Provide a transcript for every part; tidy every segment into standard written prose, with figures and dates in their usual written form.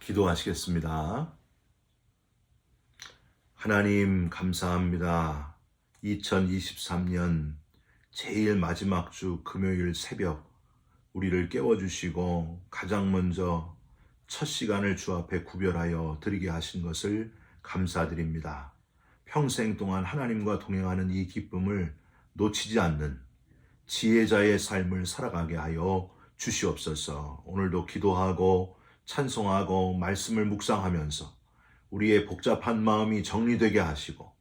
기도하시겠습니다. 하나님 감사합니다. 2023년 제일 마지막 주 금요일 새벽 우리를 깨워주시고 가장 먼저 첫 시간을 주 앞에 구별하여 드리게 하신 것을 감사드립니다. 평생 동안 하나님과 동행하는 이 기쁨을 놓치지 않는 지혜자의 삶을 살아가게 하여 주시옵소서. 오늘도 기도하고 찬송하고 말씀을 묵상하면서 우리의 복잡한 마음이 정리되게 하시고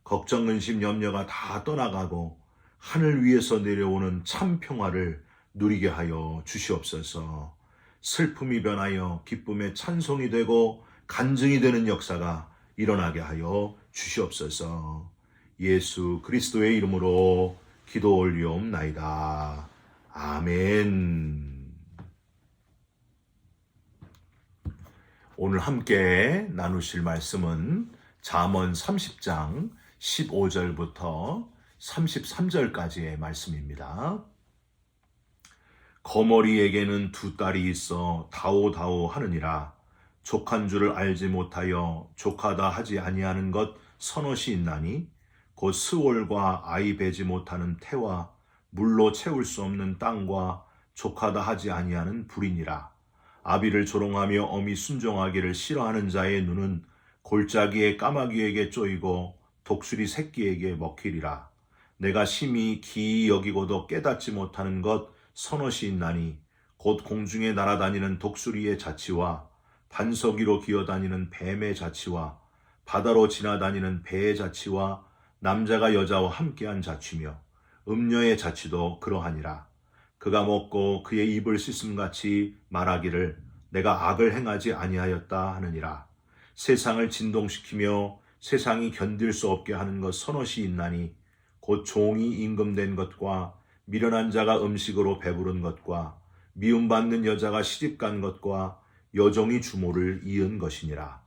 걱정, 근심, 염려가 다 떠나가고 하늘 위에서 내려오는 참 평화를 누리게 하여 주시옵소서. 슬픔이 변하여 기쁨의 찬송이 되고 간증이 되는 역사가 일어나게 하여 주시옵소서. 예수 그리스도의 이름으로 기도 올리옵나이다. 아멘. 오늘 함께 나누실 말씀은 잠언 30장 15절부터 33절까지의 말씀입니다. 거머리에게는 두 딸이 있어 다오다오 하느니라. 족한 줄을 알지 못하여 족하다 하지 아니하는 것 서넛이 있나니 곧 스올과 아이 베지 못하는 태와 물로 채울 수 없는 땅과 족하다 하지 아니하는 불이니라. 아비를 조롱하며 어미 순종하기를 싫어하는 자의 눈은 골짜기의 까마귀에게 쪼이고 독수리 새끼에게 먹히리라. 내가 심히 기이 여기고도 깨닫지 못하는 것 서넛이 있나니 곧 공중에 날아다니는 독수리의 자치와 반석 위로 기어다니는 뱀의 자치와 바다로 지나다니는 배의 자치와 남자가 여자와 함께한 자치며 음녀의 자치도 그러하니라. 그가 먹고 그의 입을 씻음같이 말하기를 내가 악을 행하지 아니하였다 하느니라. 세상을 진동시키며 세상이 견딜 수 없게 하는 것 서넛이 있나니 곧 종이 임금된 것과 미련한 자가 음식으로 배부른 것과 미움받는 여자가 시집간 것과 여종이 주모를 이은 것이니라.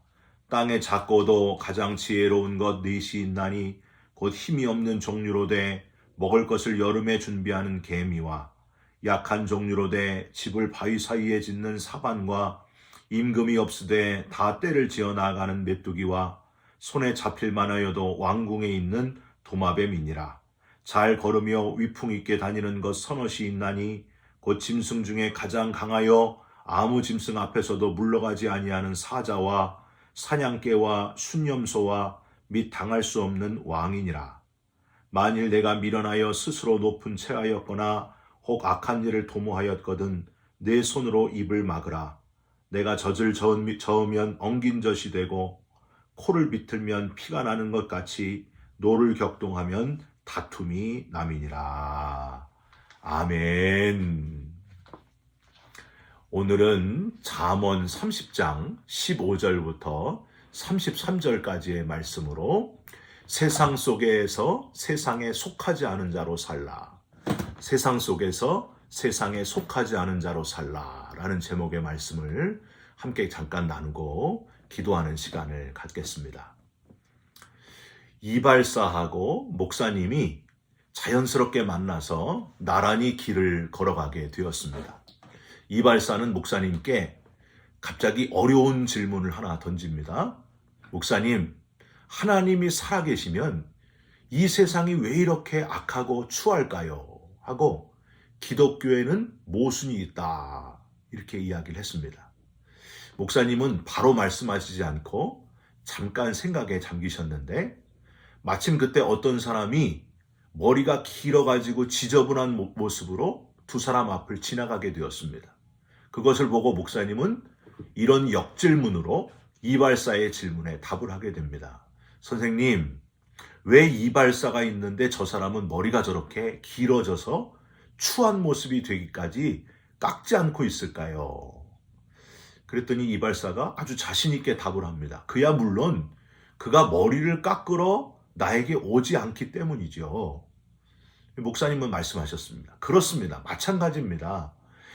땅에 작고도 가장 지혜로운 것 넷이 있나니 곧 힘이 없는 종류로 돼 먹을 것을 여름에 준비하는 개미와 약한 종류로 돼 집을 바위 사이에 짓는 사반과 임금이 없으되 다 때를 지어 나가는 메뚜기와 손에 잡힐 만하여도 왕궁에 있는 도마뱀이니라. 잘 걸으며 위풍 있게 다니는 것 서넛이 있나니 곧 짐승 중에 가장 강하여 아무 짐승 앞에서도 물러가지 아니하는 사자와 사냥개와 순념소와 및 당할 수 없는 왕이니라. 만일 내가 미련하여 스스로 높은 채하였거나 혹 악한 일을 도모하였거든 내 손으로 입을 막으라. 내가 젖을 저으면 엉긴 젖이 되고 코를 비틀면 피가 나는 것 같이 노를 격동하면 다툼이 남이니라. 아멘. 오늘은 잠언 30장 15절부터 33절까지의 말씀으로 세상 속에서 세상에 속하지 않은 자로 살라. 세상 속에서 세상에 속하지 않은 자로 살라 라는 제목의 말씀을 함께 잠깐 나누고 기도하는 시간을 갖겠습니다. 이발사하고 목사님이 자연스럽게 만나서 나란히 길을 걸어가게 되었습니다. 이발사는 목사님께 갑자기 어려운 질문을 하나 던집니다. 목사님, 하나님이 살아계시면 이 세상이 왜 이렇게 악하고 추할까요? 하고 기독교에는 모순이 있다 이렇게 이야기를 했습니다. 목사님은 바로 말씀하시지 않고 잠깐 생각에 잠기셨는데 마침 그때 어떤 사람이 머리가 길어가지고 지저분한 모습으로 두 사람 앞을 지나가게 되었습니다. 그것을 보고 목사님은 이런 역질문으로 이발사의 질문에 답을 하게 됩니다. 선생님, 왜 이발사가 있는데 저 사람은 머리가 저렇게 길어져서 추한 모습이 되기까지 깎지 않고 있을까요? 그랬더니 이발사가 아주 자신 있게 답을 합니다. 그야 물론 그가 머리를 깎으러 나에게 오지 않기 때문이죠. 목사님은 말씀하셨습니다. 그렇습니다. 마찬가지입니다.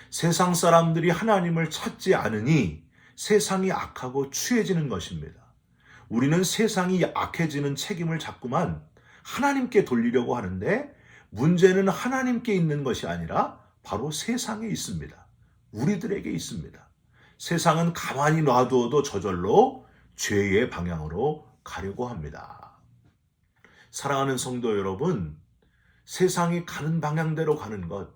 세상 사람들이 하나님을 찾지 않으니 세상이 악하고 추해지는 것입니다. 우리는 세상이 악해지는 책임을 자꾸만 하나님께 돌리려고 하는데 문제는 하나님께 있는 것이 아니라 바로 세상에 있습니다. 우리들에게 있습니다. 세상은 가만히 놔두어도 저절로 죄의 방향으로 가려고 합니다. 사랑하는 성도 여러분, 세상이 가는 방향대로 가는 것,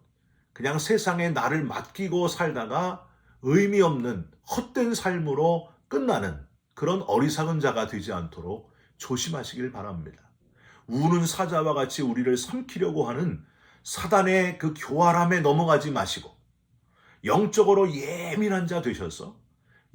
그냥 세상에 나를 맡기고 살다가 의미 없는 헛된 삶으로 끝나는 그런 어리석은 자가 되지 않도록 조심하시길 바랍니다. 우는 사자와 같이 우리를 삼키려고 하는 사단의 그 교활함에 넘어가지 마시고 영적으로 예민한 자 되셔서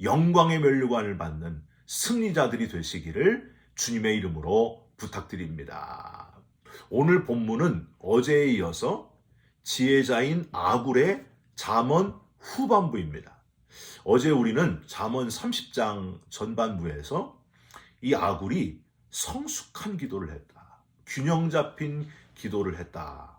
영광의 면류관을 받는 승리자들이 되시기를 주님의 이름으로 부탁드립니다. 오늘 본문은 어제에 이어서 지혜자인 아굴의 잠언 후반부입니다. 어제 우리는 잠언 30장 전반부에서 이 아굴이 성숙한 기도를 했다. 균형 잡힌 기도를 했다.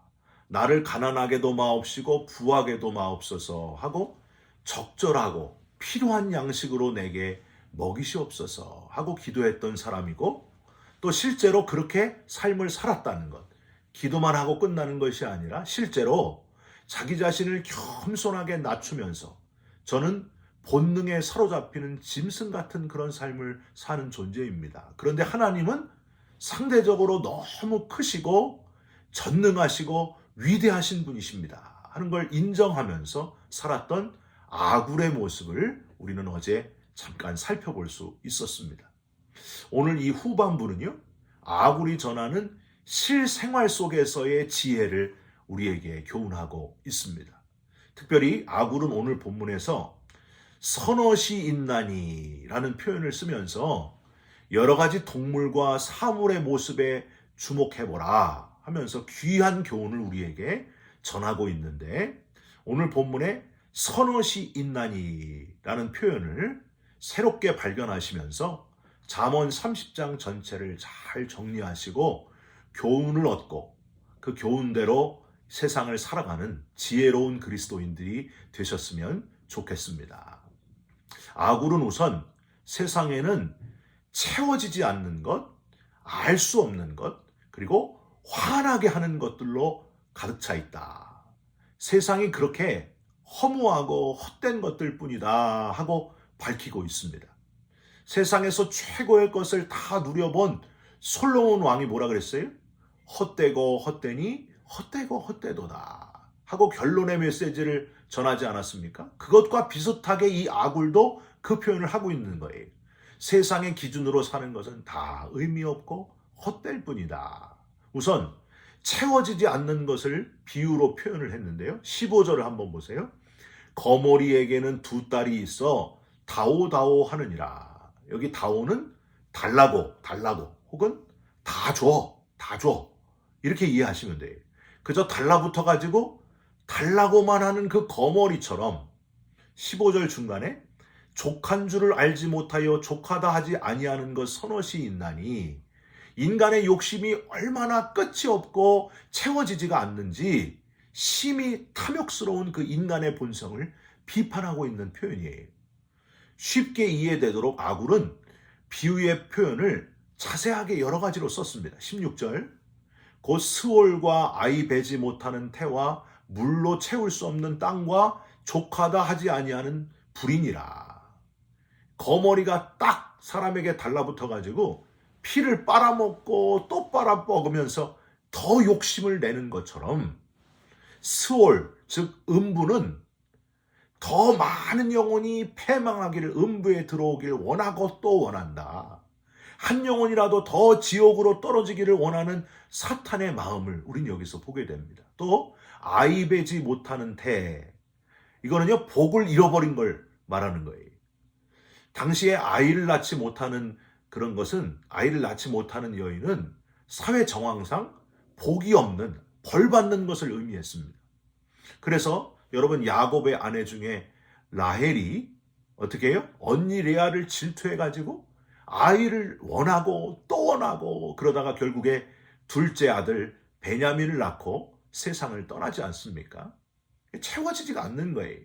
나를 가난하게도 마옵시고 부하게도 마옵소서 하고 적절하고 필요한 양식으로 내게 먹이시옵소서 하고 기도했던 사람이고, 또 실제로 그렇게 삶을 살았다는 것, 기도만 하고 끝나는 것이 아니라 실제로 자기 자신을 겸손하게 낮추면서 저는 본능에 사로잡히는 짐승 같은 그런 삶을 사는 존재입니다. 그런데 하나님은 상대적으로 너무 크시고 전능하시고 위대하신 분이십니다 하는 걸 인정하면서 살았던 아굴의 모습을 우리는 어제 잠깐 살펴볼 수 있었습니다. 오늘 이 후반부는요, 아굴이 전하는 실생활 속에서의 지혜를 우리에게 교훈하고 있습니다. 특별히 아굴은 오늘 본문에서 선엇이 있나니 라는 표현을 쓰면서 여러 가지 동물과 사물의 모습에 주목해보라 하면서 귀한 교훈을 우리에게 전하고 있는데, 오늘 본문에 선엇이 있나니 라는 표현을 새롭게 발견하시면서 잠언 30장 전체를 잘 정리하시고 교훈을 얻고 그 교훈대로 세상을 살아가는 지혜로운 그리스도인들이 되셨으면 좋겠습니다. 아굴은 우선 세상에는 채워지지 않는 것, 알 수 없는 것, 그리고 화나게 하는 것들로 가득 차 있다. 세상이 그렇게 허무하고 헛된 것들 뿐이다 하고 밝히고 있습니다. 세상에서 최고의 것을 다 누려본 솔로몬 왕이 뭐라 그랬어요? 헛되고 헛되니 헛되고 헛되도다 하고 결론의 메시지를 전하지 않았습니까? 그것과 비슷하게 이 아굴도 그 표현을 하고 있는 거예요. 세상의 기준으로 사는 것은 다 의미 없고 헛될 뿐이다. 우선 채워지지 않는 것을 비유로 표현을 했는데요. 15절을 한번 보세요. 거머리에게는 두 딸이 있어 다오다오 하느니라. 여기 다오는 달라고 혹은 다 줘 이렇게 이해하시면 돼요. 그저 달라붙어 가지고 달라고만 하는 그 거머리처럼 15절 중간에 족한 줄을 알지 못하여 족하다 하지 아니하는 것 선엇이 있나니, 인간의 욕심이 얼마나 끝이 없고 채워지지가 않는지 심히 탐욕스러운 그 인간의 본성을 비판하고 있는 표현이에요. 쉽게 이해되도록 아굴은 비유의 표현을 자세하게 여러 가지로 썼습니다. 16절, 곧 스올과 아이 베지 못하는 태와 물로 채울 수 없는 땅과 족하다 하지 아니하는 불이니라. 거머리가 딱 사람에게 달라붙어 가지고 피를 빨아먹고 또 빨아먹으면서 더 욕심을 내는 것처럼 스올, 즉 음부는 더 많은 영혼이 패망하기를, 음부에 들어오기를 원하고 또 원한다. 한 영혼이라도 더 지옥으로 떨어지기를 원하는 사탄의 마음을 우린 여기서 보게 됩니다. 또 아이 베지 못하는 태, 이거는요 복을 잃어버린 걸 말하는 거예요. 당시에 아이를 낳지 못하는 그런 것은, 아이를 낳지 못하는 여인은 사회 정황상 복이 없는, 벌 받는 것을 의미했습니다. 그래서 여러분, 야곱의 아내 중에 라헬이 어떻게 해요? 언니 레아를 질투해가지고 아이를 원하고 또 원하고 그러다가 결국에 둘째 아들 베냐민을 낳고 세상을 떠나지 않습니까? 채워지지가 않는 거예요.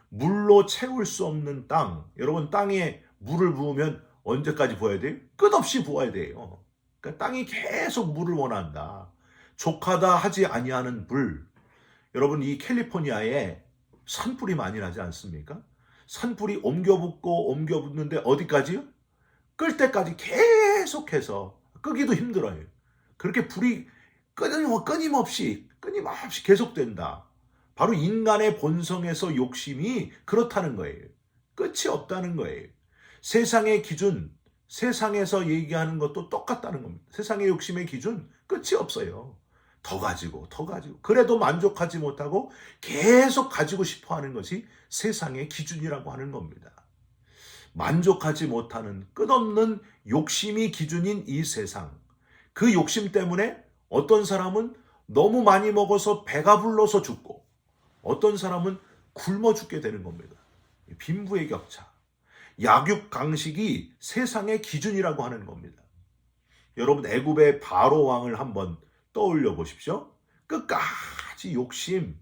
물로 채울 수 없는 땅, 여러분, 땅에 물을 부으면 언제까지 부어야 돼요? 끝없이 부어야 돼요. 그러니까 땅이 계속 물을 원한다. 족하다 하지 아니하는 불. 여러분, 이 캘리포니아에 산불이 많이 나지 않습니까? 산불이 옮겨 붙는데 어디까지요? 끌 때까지 계속해서 끄기도 힘들어요. 그렇게 불이 끊임없이 계속된다. 바로 인간의 본성에서 욕심이 그렇다는 거예요. 끝이 없다는 거예요. 세상의 기준, 세상에서 얘기하는 것도 똑같다는 겁니다. 세상의 욕심의 기준, 끝이 없어요. 더 가지고. 그래도 만족하지 못하고 계속 가지고 싶어 하는 것이 세상의 기준이라고 하는 겁니다. 만족하지 못하는 끝없는 욕심이 기준인 이 세상. 그 욕심 때문에 어떤 사람은 너무 많이 먹어서 배가 불러서 죽고 어떤 사람은 굶어 죽게 되는 겁니다. 빈부의 격차. 약육강식이 세상의 기준이라고 하는 겁니다. 여러분 애굽의 바로 왕을 한번 떠올려 보십시오. 끝까지 욕심,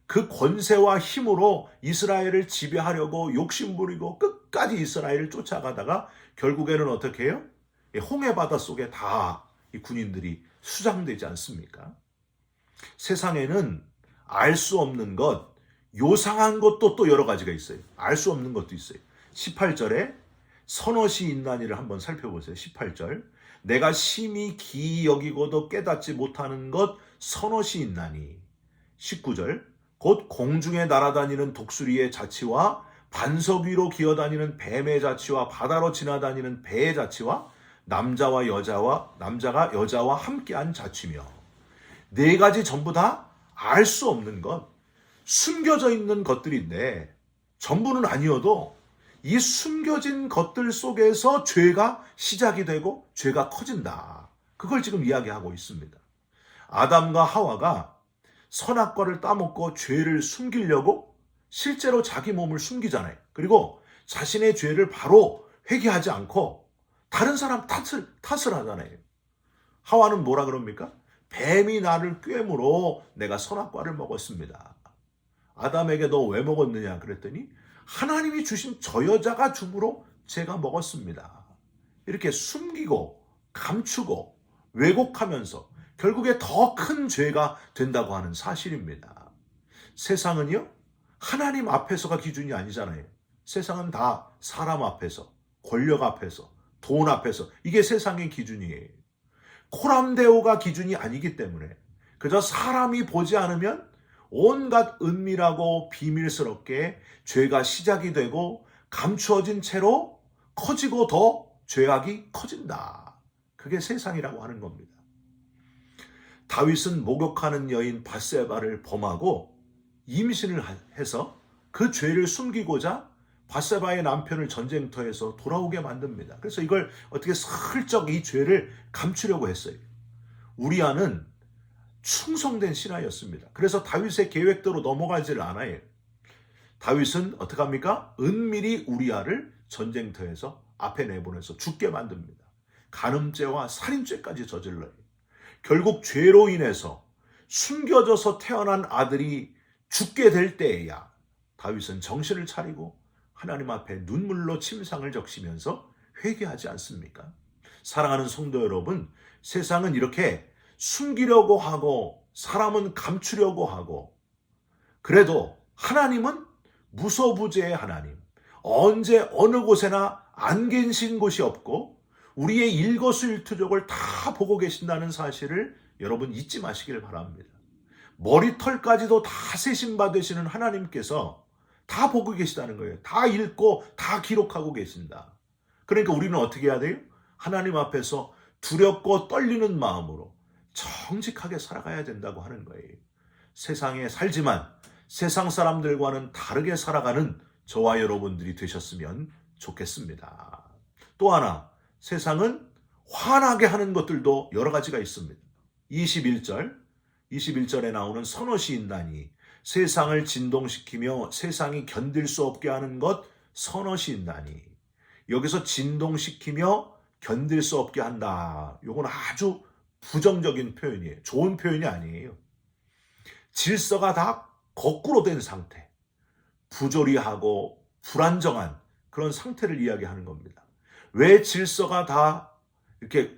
그 권세와 힘으로 이스라엘을 지배하려고 욕심부리고 끝까지 이스라엘을 쫓아가다가 결국에는 어떻게 해요? 홍해 바다 속에 다 이 군인들이 수장되지 않습니까? 세상에는 알 수 없는 것, 요상한 것도 또 여러 가지가 있어요. 알 수 없는 것도 있어요. 18절에 선엇이 있나니를 한번 살펴보세요. 18절. 내가 심히 기이 여기고도 깨닫지 못하는 것 선엇이 있나니. 19절. 곧 공중에 날아다니는 독수리의 자치와 반석 위로 기어다니는 뱀의 자치와 바다로 지나다니는 배의 자치와 남자가 여자와 함께한 자치며. 네 가지 전부 다 알 수 없는 것, 숨겨져 있는 것들인데 전부는 아니어도 이 숨겨진 것들 속에서 죄가 시작이 되고 죄가 커진다. 그걸 지금 이야기하고 있습니다. 아담과 하와가 선악과를 따먹고 죄를 숨기려고 실제로 자기 몸을 숨기잖아요. 그리고 자신의 죄를 바로 회개하지 않고 다른 사람 탓을 하잖아요. 하와는 뭐라 그럽니까? 뱀이 나를 꿰므로 내가 선악과를 먹었습니다. 아담에게 너 왜 먹었느냐 그랬더니 하나님이 주신 저 여자가 줌으로 제가 먹었습니다. 이렇게 숨기고 감추고 왜곡하면서 결국에 더 큰 죄가 된다고 하는 사실입니다. 세상은요, 하나님 앞에서가 기준이 아니잖아요. 세상은 다 사람 앞에서, 권력 앞에서, 돈 앞에서, 이게 세상의 기준이에요. 코람데오가 기준이 아니기 때문에 그저 사람이 보지 않으면 온갖 은밀하고 비밀스럽게 죄가 시작이 되고 감추어진 채로 커지고 더 죄악이 커진다. 그게 세상이라고 하는 겁니다. 다윗은 목욕하는 여인 밧세바를 범하고 임신을 해서 그 죄를 숨기고자 밧세바의 남편을 전쟁터에서 돌아오게 만듭니다. 그래서 이걸 어떻게 슬쩍 이 죄를 감추려고 했어요. 우리아는 충성된 신하였습니다. 그래서 다윗의 계획대로 넘어가지를 않아요. 다윗은 어떻게 합니까? 은밀히 우리아를 전쟁터에서 앞에 내보내서 죽게 만듭니다. 간음죄와 살인죄까지 저질러요. 결국 죄로 인해서 숨겨져서 태어난 아들이 죽게 될 때에야 다윗은 정신을 차리고 하나님 앞에 눈물로 침상을 적시면서 회개하지 않습니까? 사랑하는 성도 여러분, 세상은 이렇게 숨기려고 하고 사람은 감추려고 하고, 그래도 하나님은 무소부재의 하나님, 언제 어느 곳에나 안 계신 곳이 없고 우리의 일거수일투족을 다 보고 계신다는 사실을 여러분 잊지 마시길 바랍니다. 머리털까지도 다 세신 받으시는 하나님께서 다 보고 계시다는 거예요. 다 읽고 다 기록하고 계신다. 그러니까 우리는 어떻게 해야 돼요? 하나님 앞에서 두렵고 떨리는 마음으로 정직하게 살아가야 된다고 하는 거예요. 세상에 살지만 세상 사람들과는 다르게 살아가는 저와 여러분들이 되셨으면 좋겠습니다. 또 하나, 세상은 화나게 하는 것들도 여러 가지가 있습니다. 21절에 나오는 선엇이 있나니 세상을 진동시키며 세상이 견딜 수 없게 하는 것 선엇이 있나니. 여기서 진동시키며 견딜 수 없게 한다. 이건 아주 부정적인 표현이에요. 좋은 표현이 아니에요. 질서가 다 거꾸로 된 상태, 부조리하고 불안정한 그런 상태를 이야기하는 겁니다. 왜 질서가 다 이렇게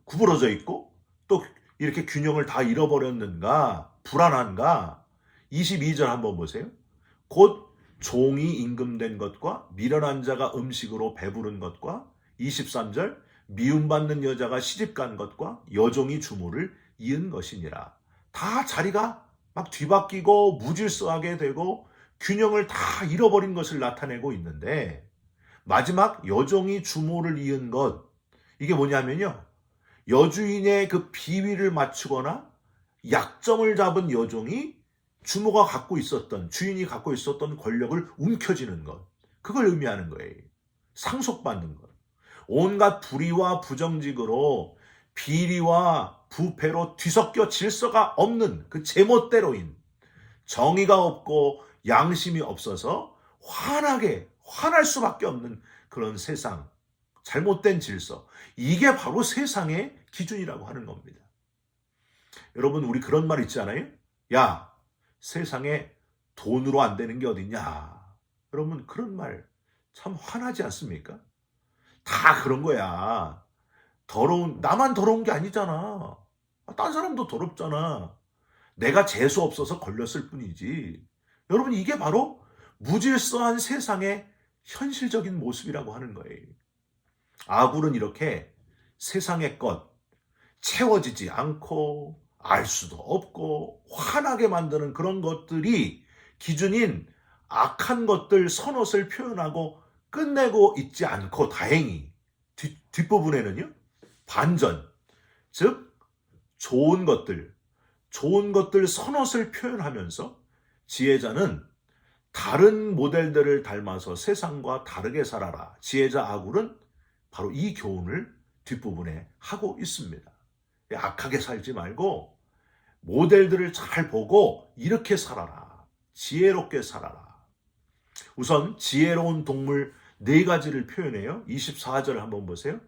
구부러져 있고 또 이렇게 균형을 다 잃어버렸는가, 불안한가? 22절 한번 보세요. 곧 종이 임금된 것과 미련한 자가 음식으로 배부른 것과 23절 미움받는 여자가 시집간 것과 여종이 주모를 이은 것이니라. 다 자리가 막 뒤바뀌고 무질서하게 되고 균형을 다 잃어버린 것을 나타내고 있는데, 마지막 여종이 주모를 이은 것, 이게 뭐냐면요, 여주인의 그 비위를 맞추거나 약점을 잡은 여종이 주모가 갖고 있었던, 주인이 갖고 있었던 권력을 움켜쥐는 것, 그걸 의미하는 거예요. 상속받는 것. 온갖 불의와 부정직으로 비리와 부패로 뒤섞여 질서가 없는 그 제멋대로인, 정의가 없고 양심이 없어서 화날 수밖에 없는 그런 세상, 잘못된 질서, 이게 바로 세상의 기준이라고 하는 겁니다. 여러분, 우리 그런 말 있잖아요. 야, 세상에 돈으로 안 되는 게 어딨냐. 여러분, 그런 말 참 화나지 않습니까? 다 그런 거야. 나만 더러운 게 아니잖아. 딴 사람도 더럽잖아. 내가 재수 없어서 걸렸을 뿐이지. 여러분, 이게 바로 무질서한 세상의 현실적인 모습이라고 하는 거예요. 아굴은 이렇게 세상의 것, 채워지지 않고 알 수도 없고 화나게 만드는 그런 것들이 기준인 악한 것들, 선옷을 표현하고 끝내고 있지 않고, 다행히 뒷부분에는요, 반전, 즉 좋은 것들 선옷을 표현하면서 지혜자는 다른 모델들을 닮아서 세상과 다르게 살아라. 지혜자 아굴은 바로 이 교훈을 뒷부분에 하고 있습니다. 악하게 살지 말고 모델들을 잘 보고 이렇게 살아라. 지혜롭게 살아라. 우선 지혜로운 동물 4가지를 표현해요. 24절 한번 보세요.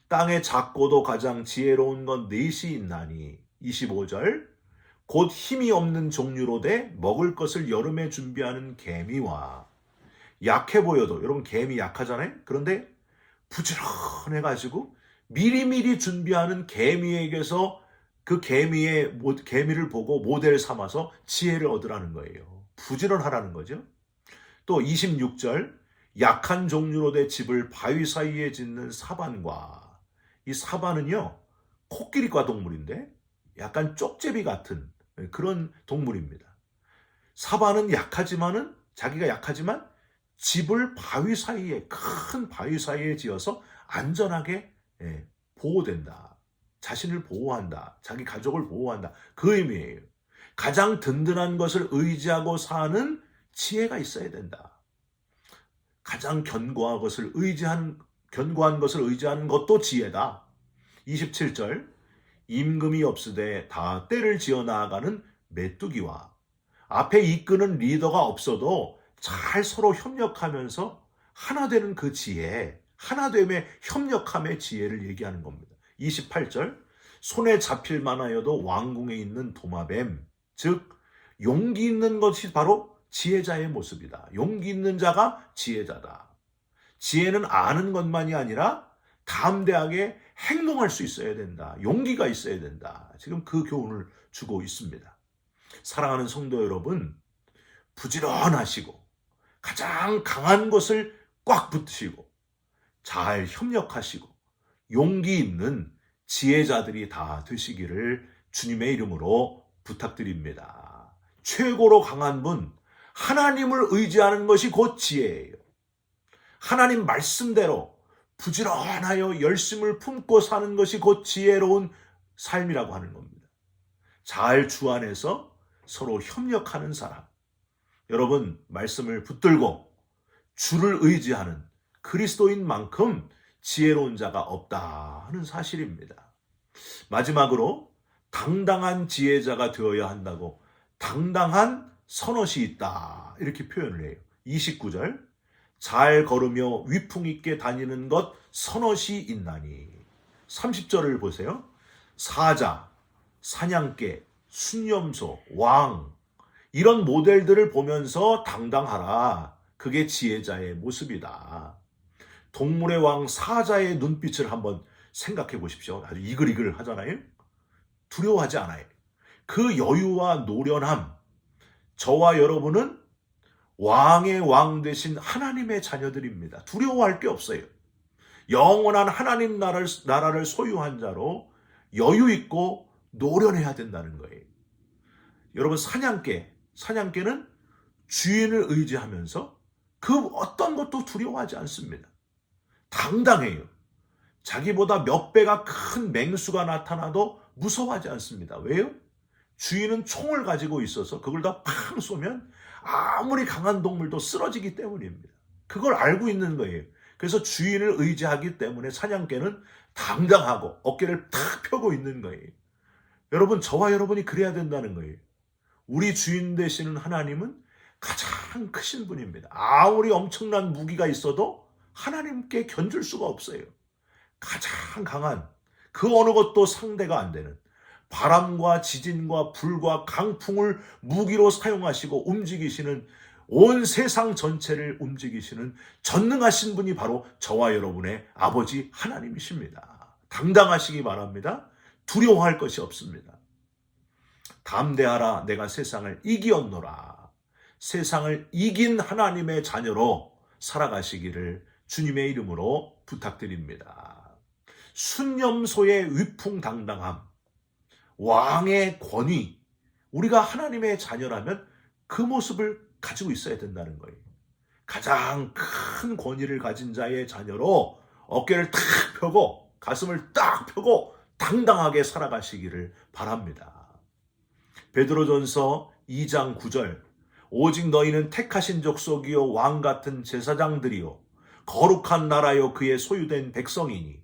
땅에 작고도 가장 지혜로운 건 넷이 있나니. 25절 곧 힘이 없는 종류로 돼 먹을 것을 여름에 준비하는 개미와, 약해 보여도, 여러분 개미 약하잖아요. 그런데 부지런해가지고 미리미리 준비하는 개미에게서 그 개미를 보고 모델 삼아서 지혜를 얻으라는 거예요. 부지런하라는 거죠. 또 26절 약한 종류로 된 집을 바위 사이에 짓는 사반과, 이 사반은요 코끼리과 동물인데 약간 쪽제비 같은 그런 동물입니다. 사반은 자기가 약하지만 집을 큰 바위 사이에 지어서 안전하게 보호된다. 자신을 보호한다. 자기 가족을 보호한다. 그 의미예요. 가장 든든한 것을 의지하고 사는 지혜가 있어야 된다. 가장 견고한 것을 의지하는 것도 지혜다. 27절 임금이 없으되 다 때를 지어 나아가는 메뚜기와, 앞에 이끄는 리더가 없어도 잘 서로 협력하면서 하나 되는 그 지혜, 하나됨의 협력함의 지혜를 얘기하는 겁니다. 28절 손에 잡힐 만하여도 왕궁에 있는 도마뱀, 즉 용기 있는 것이 바로 지혜자의 모습이다. 용기 있는 자가 지혜자다. 지혜는 아는 것만이 아니라 담대하게 행동할 수 있어야 된다. 용기가 있어야 된다. 지금 그 교훈을 주고 있습니다. 사랑하는 성도 여러분, 부지런하시고 가장 강한 것을 꽉 붙으시고 잘 협력하시고 용기 있는 지혜자들이 다 되시기를 주님의 이름으로 부탁드립니다. 최고로 강한 분, 하나님을 의지하는 것이 곧 지혜예요. 하나님 말씀대로 부지런하여 열심을 품고 사는 것이 곧 지혜로운 삶이라고 하는 겁니다. 잘 주안에서 서로 협력하는 사람. 여러분, 말씀을 붙들고 주를 의지하는 그리스도인만큼 지혜로운 자가 없다 하는 사실입니다. 마지막으로 당당한 지혜자가 되어야 한다고, 당당한 선엇이 있다 이렇게 표현을 해요. 29절 잘 걸으며 위풍 있게 다니는 것 선엇이 있나니. 30절을 보세요. 사자, 사냥개, 순념소, 왕, 이런 모델들을 보면서 당당하라. 그게 지혜자의 모습이다. 동물의 왕 사자의 눈빛을 한번 생각해 보십시오. 아주 이글이글 하잖아요. 두려워하지 않아요. 그 여유와 노련함, 저와 여러분은 왕의 왕 되신 하나님의 자녀들입니다. 두려워할 게 없어요. 영원한 하나님 나라를 소유한 자로 여유 있고 노련해야 된다는 거예요. 여러분, 사냥개는 주인을 의지하면서 그 어떤 것도 두려워하지 않습니다. 당당해요. 자기보다 몇 배가 큰 맹수가 나타나도 무서워하지 않습니다. 왜요? 주인은 총을 가지고 있어서 그걸 다 팡 쏘면 아무리 강한 동물도 쓰러지기 때문입니다. 그걸 알고 있는 거예요. 그래서 주인을 의지하기 때문에 사냥개는 당당하고 어깨를 탁 펴고 있는 거예요. 여러분, 저와 여러분이 그래야 된다는 거예요. 우리 주인 되시는 하나님은 가장 크신 분입니다. 아무리 엄청난 무기가 있어도 하나님께 견줄 수가 없어요. 가장 강한, 그 어느 것도 상대가 안 되는, 바람과 지진과 불과 강풍을 무기로 사용하시고 움직이시는, 온 세상 전체를 움직이시는 전능하신 분이 바로 저와 여러분의 아버지 하나님이십니다. 당당하시기 바랍니다. 두려워할 것이 없습니다. 담대하라, 내가 세상을 이기었노라. 세상을 이긴 하나님의 자녀로 살아가시기를 주님의 이름으로 부탁드립니다. 순념소의 위풍당당함, 왕의 권위, 우리가 하나님의 자녀라면 그 모습을 가지고 있어야 된다는 거예요. 가장 큰 권위를 가진 자의 자녀로 어깨를 탁 펴고 가슴을 딱 펴고 당당하게 살아가시기를 바랍니다. 베드로전서 2장 9절, 오직 너희는 택하신 족속이요 왕 같은 제사장들이요 거룩한 나라요 그의 소유된 백성이니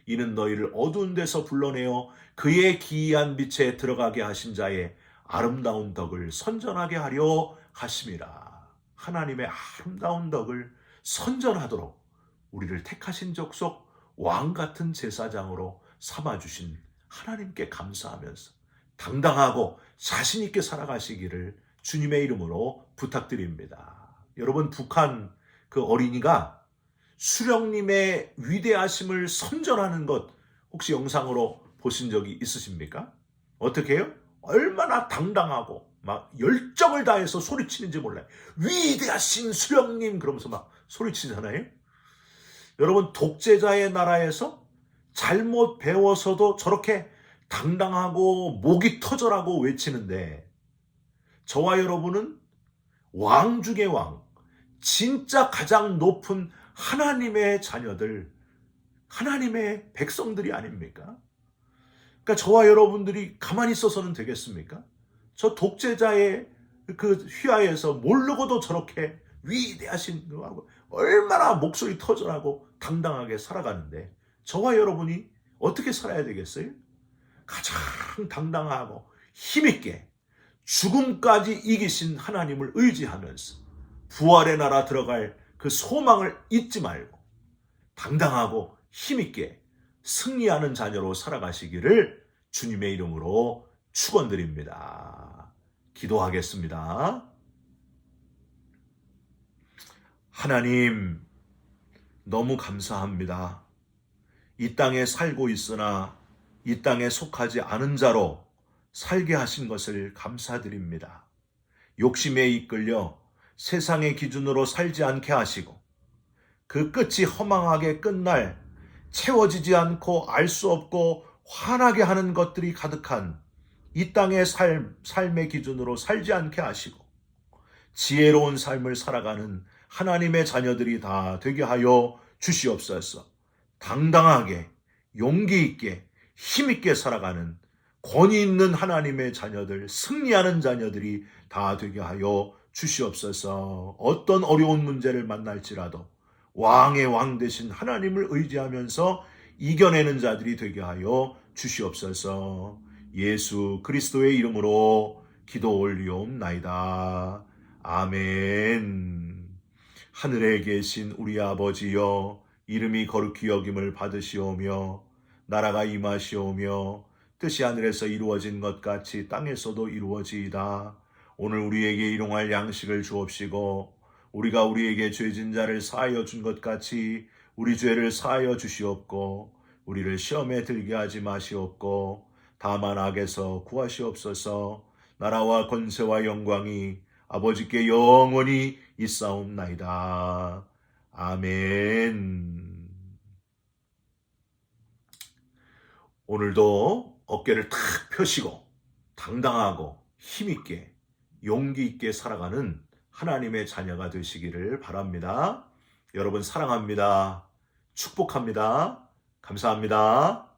이는 너희를 어두운 데서 불러내어 그의 기이한 빛에 들어가게 하신 자의 아름다운 덕을 선전하게 하려 하심이라. 하나님의 아름다운 덕을 선전하도록 우리를 택하신 족속 왕 같은 제사장으로 삼아주신 하나님께 감사하면서 당당하고 자신 있게 살아가시기를 주님의 이름으로 부탁드립니다. 여러분, 북한 그 어린이가 수령님의 위대하심을 선전하는 것 혹시 영상으로 보신 적이 있으십니까? 어떻게 해요? 얼마나 당당하고 막 열정을 다해서 소리치는지 몰라요. 위대하신 수령님 그러면서 막 소리치잖아요. 여러분, 독재자의 나라에서 잘못 배워서도 저렇게 당당하고 목이 터져라고 외치는데, 저와 여러분은 왕 중의 왕, 진짜 가장 높은 하나님의 자녀들, 하나님의 백성들이 아닙니까? 그러니까 저와 여러분들이 가만히 있어서는 되겠습니까? 저 독재자의 그 휘하에서 모르고도 저렇게 위대하신 거하고 얼마나 목소리 터져라고 당당하게 살아가는데, 저와 여러분이 어떻게 살아야 되겠어요? 가장 당당하고 힘있게 죽음까지 이기신 하나님을 의지하면서 부활의 나라 들어갈 그 소망을 잊지 말고 당당하고 힘있게 승리하는 자녀로 살아가시기를 주님의 이름으로 축원드립니다. 기도하겠습니다. 하나님, 너무 감사합니다. 이 땅에 살고 있으나 이 땅에 속하지 않은 자로 살게 하신 것을 감사드립니다. 욕심에 이끌려 세상의 기준으로 살지 않게 하시고 그 끝이 허망하게 끝날 채워지지 않고 알 수 없고 화나게 하는 것들이 가득한 이 땅의 삶의 기준으로 살지 않게 하시고 지혜로운 삶을 살아가는 하나님의 자녀들이 다 되게 하여 주시옵소서. 당당하게 용기 있게 힘있게 살아가는 권위 있는 하나님의 자녀들, 승리하는 자녀들이 다 되게 하여 주시옵소서. 어떤 어려운 문제를 만날지라도 왕의 왕 되신 하나님을 의지하면서 이겨내는 자들이 되게 하여 주시옵소서. 예수 그리스도의 이름으로 기도 올리옵나이다. 아멘. 하늘에 계신 우리 아버지여, 이름이 거룩히 여김을 받으시오며 나라가 임하시오며 뜻이 하늘에서 이루어진 것 같이 땅에서도 이루어지이다. 오늘 우리에게 일용할 양식을 주옵시고 우리가 우리에게 죄진 자를 사하여 준 것 같이 우리 죄를 사하여 주시옵고 우리를 시험에 들게 하지 마시옵고 다만 악에서 구하시옵소서. 나라와 권세와 영광이 아버지께 영원히 있사옵나이다. 아멘. 오늘도 어깨를 탁 펴시고 당당하고 힘있게 용기 있게 살아가는 하나님의 자녀가 되시기를 바랍니다. 여러분 사랑합니다. 축복합니다. 감사합니다.